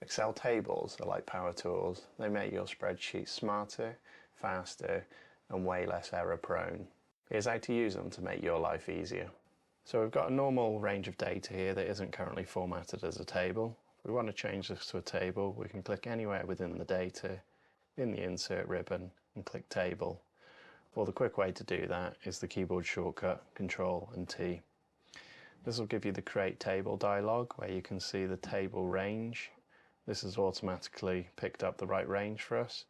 Excel tables are like power tools. They make your spreadsheet smarter, faster, and way less error prone. Here's how to use them to make your life easier. So we've got a normal range of data here that isn't currently formatted as a table. If we want to change this to a table, we can click anywhere within the data, in the insert ribbon, and click table. Well, the quick way to do that is the keyboard shortcut Control and T. This will give you the create table dialog where you can see the table range. This has automatically picked up the right range for us,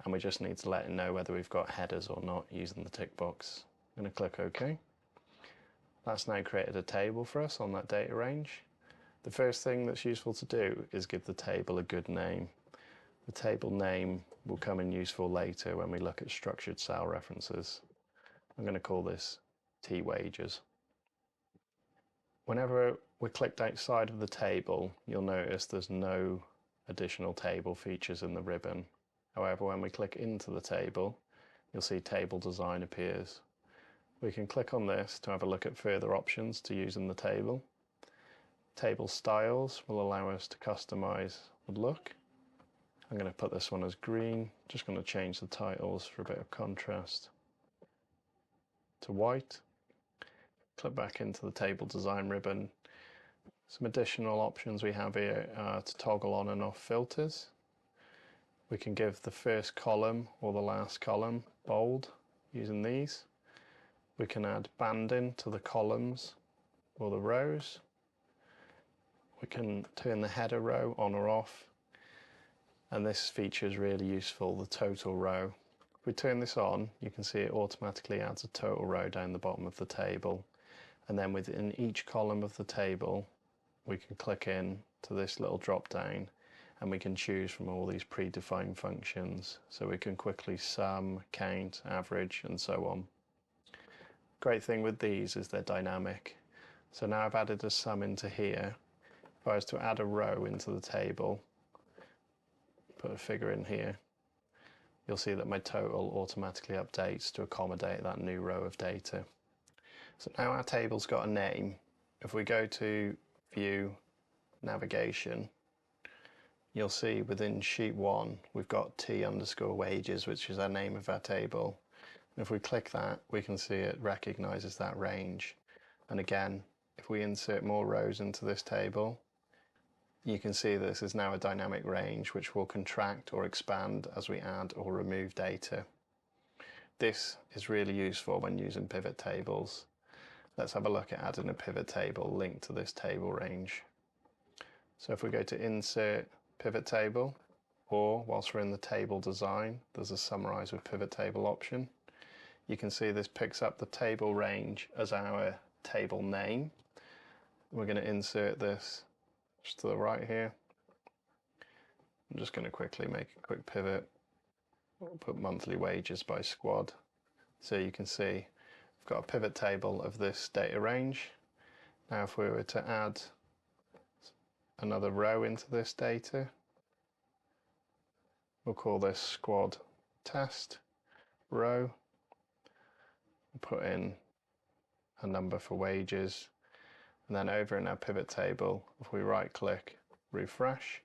and we just need to let it know whether we've got headers or not using the tick box. I'm going to click OK. That's now created a table for us on that data range. The first thing that's useful to do is give the table a good name. The table name will come in useful later when we look at structured cell references. I'm going to call this T wages. Whenever we're clicked outside of the table, you'll notice there's no additional table features in the ribbon. However, when we click into the table, you'll see table design appears. We can click on this to have a look at further options to use in the table. Table styles will allow us to customize the look. I'm going to put this one as green, just going to change the titles for a bit of contrast to white. Click back into the table design ribbon. Some additional options we have here are to toggle on and off filters. We can give the first column or the last column bold using these. We can add banding to the columns or the rows. We can turn the header row on or off. And this feature is really useful, the total row. If we turn this on, you can see it automatically adds a total row down the bottom of the table. And then within each column of the table, we can click in to this little drop down and we can choose from all these predefined functions. So we can quickly sum, count, average, and so on. Great thing with these is they're dynamic. So now I've added a sum into here. If I was to add a row into the table, put a figure in here, you'll see that my total automatically updates to accommodate that new row of data. So now our table's got a name. If we go to View, Navigation, you'll see within Sheet 1 we've got T_wages, which is our name of our table. And if we click that, we can see it recognises that range. And again, if we insert more rows into this table, you can see this is now a dynamic range which will contract or expand as we add or remove data. This is really useful when using pivot tables. Let's have a look at adding a pivot table linked to this table range. So if we go to Insert Pivot Table, or whilst we're in the table design, there's a Summarize with Pivot Table option. You can see this picks up the table range as our table name. We're going to insert this just to the right here. I'm just going to quickly make a quick pivot. We'll put monthly wages by squad. So you can see we've got a pivot table of this data range. Now if we were to add another row into this data, we'll call this squad test row. Put in a number for wages, and then over in our pivot table, if we right click, refresh,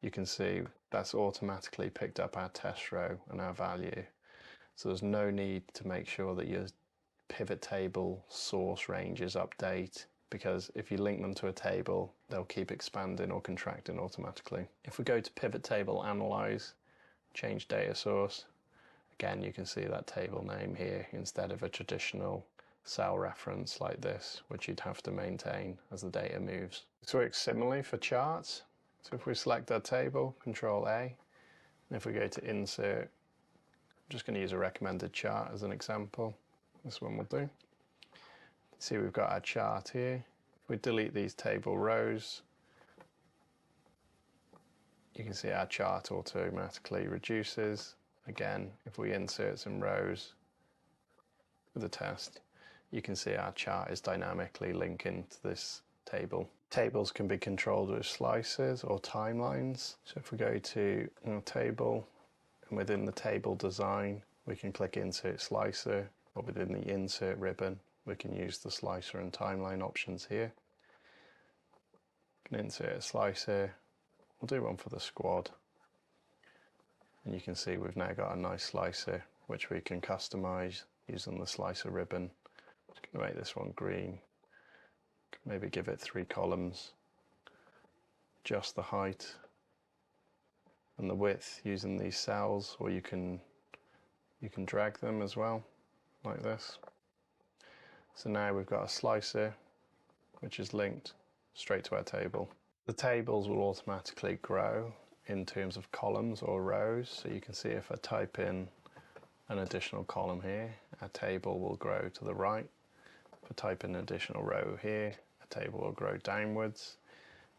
you can see that's automatically picked up our test row and our value. So there's no need to make sure that your pivot table source ranges update, because if you link them to a table, they'll keep expanding or contracting automatically. If we go to pivot table analyze, change data source, again you can see that table name here instead of a traditional cell reference like this, which you'd have to maintain as the data moves. This works similarly for charts. So if we select our table, Control A, and if we go to Insert, I'm just going to use a recommended chart as an example. This one will do. See, we've got our chart here. If we delete these table rows, you can see our chart automatically reduces. Again, if we insert some rows with a test, you can see our chart is dynamically linking to this table. Tables can be controlled with slicers or timelines. So if we go to our table, and within the table design, we can click Insert Slicer, or within the Insert ribbon, we can use the slicer and timeline options here. We can insert a slicer, We'll do one for the squad. And you can see we've now got a nice slicer which we can customize using the slicer ribbon. Just going to make this one green. Maybe give it 3 columns. Adjust the height and the width using these cells, or you can drag them as well, like this. So now we've got a slicer which is linked straight to our table. The tables will automatically grow in terms of columns or rows. So you can see if I type in an additional column here, our table will grow to the right. If I type in an additional row here, our table will grow downwards.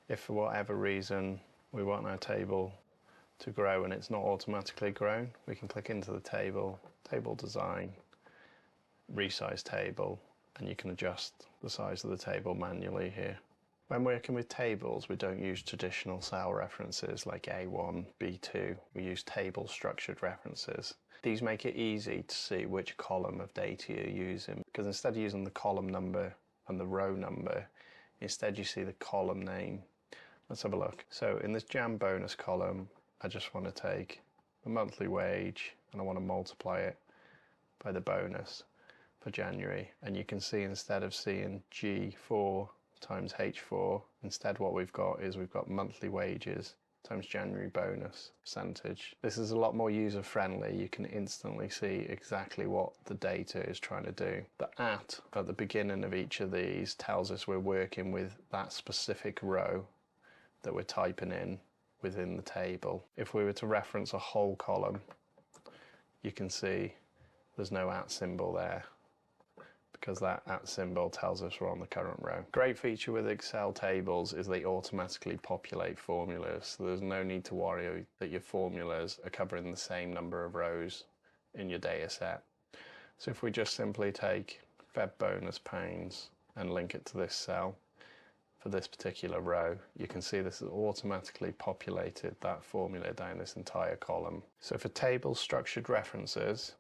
If for whatever reason we want our table to grow and it's not automatically grown, we can click into the table, table design, resize table, and you can adjust the size of the table manually here. When working with tables, we don't use traditional cell references like A1, B2. We use table structured references. These make it easy to see which column of data you're using, because instead of using the column number and the row number, instead you see the column name. Let's have a look. So in this jam bonus column, I just want to take the monthly wage and I want to multiply it by the bonus for January. And you can see instead of seeing G4 times H4, instead what we've got is we've got monthly wages times January bonus percentage. This is a lot more user friendly. You can instantly see exactly what the data is trying to do. The at the beginning of each of these tells us we're working with that specific row that we're typing in within the table. If we were to reference a whole column, you can see there's no at symbol there, because that at symbol tells us we're on the current row. Great feature with Excel tables is they automatically populate formulas, so there's no need to worry that your formulas are covering the same number of rows in your data set. So if we just simply take Feb bonus pounds and link it to this cell for this particular row, you can see this has automatically populated that formula down this entire column. So for table structured references,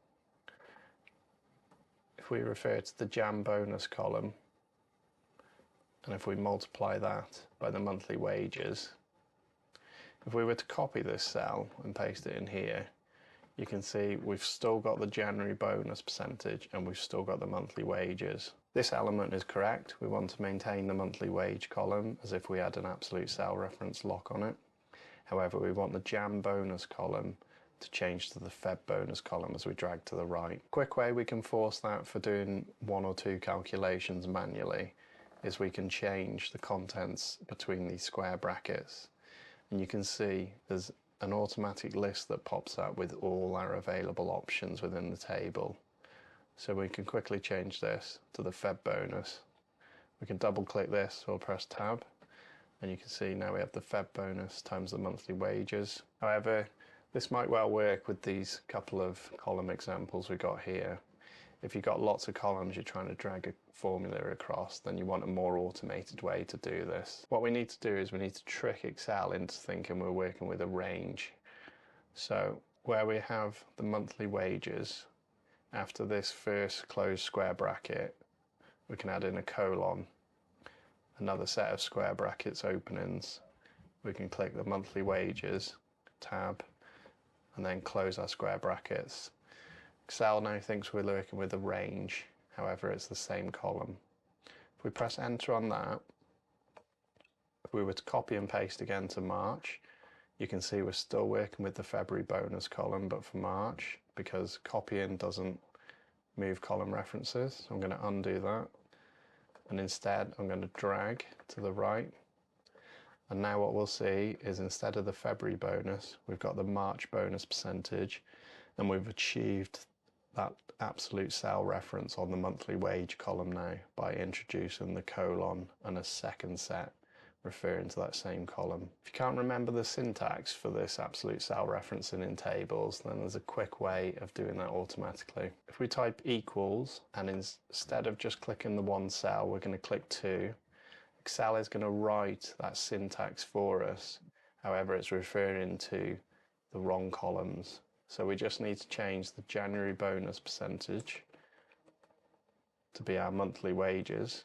if we refer to the jam bonus column, and if we multiply that by the monthly wages, if we were to copy this cell and paste it in here, you can see we've still got the January bonus percentage and we've still got the monthly wages. This element is correct. We want to maintain the monthly wage column as if we had an absolute cell reference lock on it. However, we want the jam bonus column to change to the Feb bonus column as we drag to the right. Quick way we can force that for doing 1 or 2 calculations manually is we can change the contents between these square brackets. And you can see there's an automatic list that pops up with all our available options within the table. So we can quickly change this to the Feb bonus. We can double click this or press tab, and you can see now we have the Feb bonus times the monthly wages. However, this might well work with these couple of column examples we got here. If you've got lots of columns you're trying to drag a formula across, then you want a more automated way to do this. What we need to do is we need to trick Excel into thinking we're working with a range. So where we have the monthly wages, after this first closed square bracket, we can add in a colon, another set of square brackets openings. We can click the monthly wages tab and then close our square brackets. Excel now thinks we're working with a range, however it's the same column. If we press enter on that, if we were to copy and paste again to March, you can see we're still working with the February bonus column, but for March, because copying doesn't move column references. So I'm going to undo that, and instead I'm going to drag to the right. And now what we'll see is instead of the February bonus, we've got the March bonus percentage, and we've achieved that absolute cell reference on the monthly wage column now by introducing the colon and a second set referring to that same column. If you can't remember the syntax for this absolute cell referencing in tables, then there's a quick way of doing that automatically. If we type equals, and instead of just clicking the one cell, we're going to click 2, Excel is going to write that syntax for us. However, it's referring to the wrong columns. So we just need to change the January bonus percentage to be our monthly wages.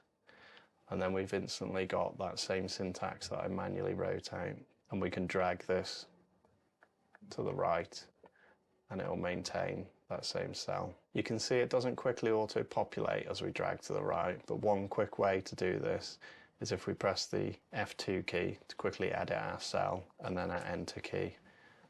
And then we've instantly got that same syntax that I manually wrote out. and we can drag this to the right and it will maintain that same cell. You can see it doesn't quickly auto-populate as we drag to the right, but one quick way to do this is if we press the F2 key to quickly edit our cell and then our Enter key.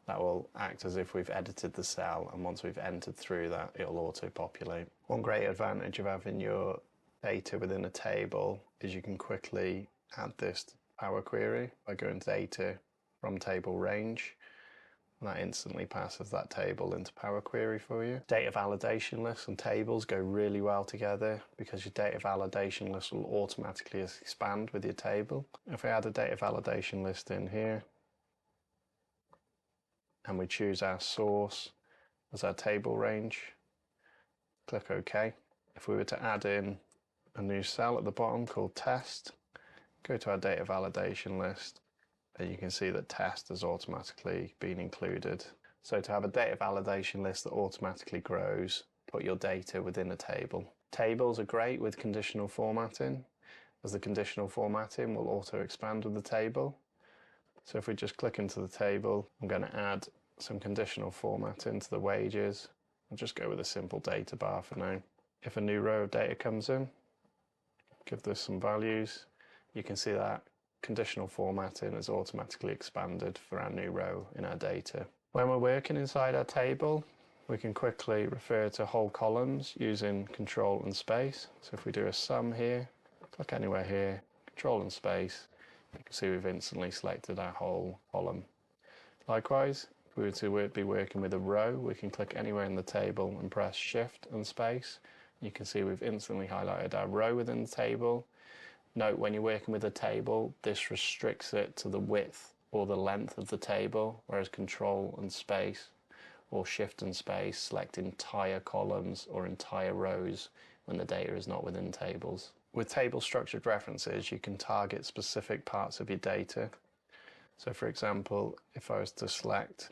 That will act as if we've edited the cell, and once we've entered through that, it'll auto-populate. One great advantage of having your data within a table is you can quickly add this to Power Query by going to Data from Table Range, and that instantly passes that table into Power Query for you. Data validation lists and tables go really well together because your data validation list will automatically expand with your table. If we add a data validation list in here, and we choose our source as our table range, click OK. If we were to add in a new cell at the bottom called test, go to our data validation list, and you can see that test has automatically been included. So to have a data validation list that automatically grows, put your data within a table. Tables are great with conditional formatting, as the conditional formatting will auto expand with the table. So if we just click into the table, I'm going to add some conditional formatting to the wages. I'll just go with a simple data bar for now. If a new row of data comes in, give this some values. You can see that conditional formatting is automatically expanded for our new row in our data. When we're working inside our table, we can quickly refer to whole columns using Control and Space. So if we do a sum here, click anywhere here, Control and Space, you can see we've instantly selected our whole column. Likewise, if we were to be working with a row, we can click anywhere in the table and press Shift and Space. You can see we've instantly highlighted our row within the table. Note, when you're working with a table, this restricts it to the width or the length of the table, whereas Control and Space or Shift and Space select entire columns or entire rows when the data is not within tables. With table structured references, you can target specific parts of your data. So for example, if I was to select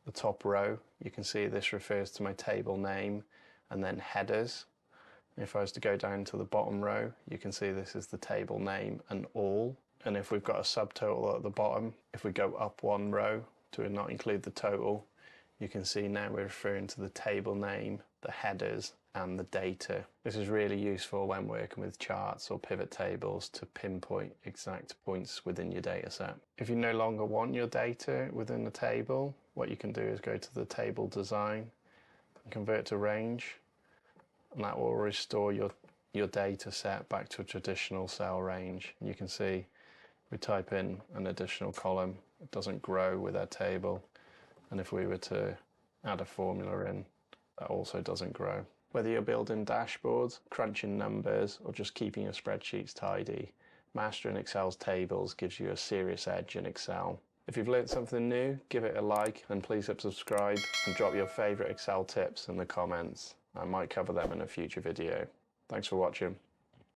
the top row, you can see this refers to my table name and then headers. If I was to go down to the bottom row, you can see this is the table name and all. And if we've got a subtotal at the bottom, if we go up one row to not include the total, you can see now we're referring to the table name, the headers, and the data. This is really useful when working with charts or pivot tables to pinpoint exact points within your data set. If you no longer want your data within the table, what you can do is go to the table design and convert to range, and that will restore your data set back to a traditional cell range. And you can see we type in an additional column, it doesn't grow with our table, and if we were to add a formula in, that also doesn't grow. Whether you're building dashboards, crunching numbers, or just keeping your spreadsheets tidy, mastering Excel's tables gives you a serious edge in Excel. If you've learned something new, give it a like, and please hit subscribe and drop your favourite Excel tips in the comments. I might cover them in a future video. Thanks for watching.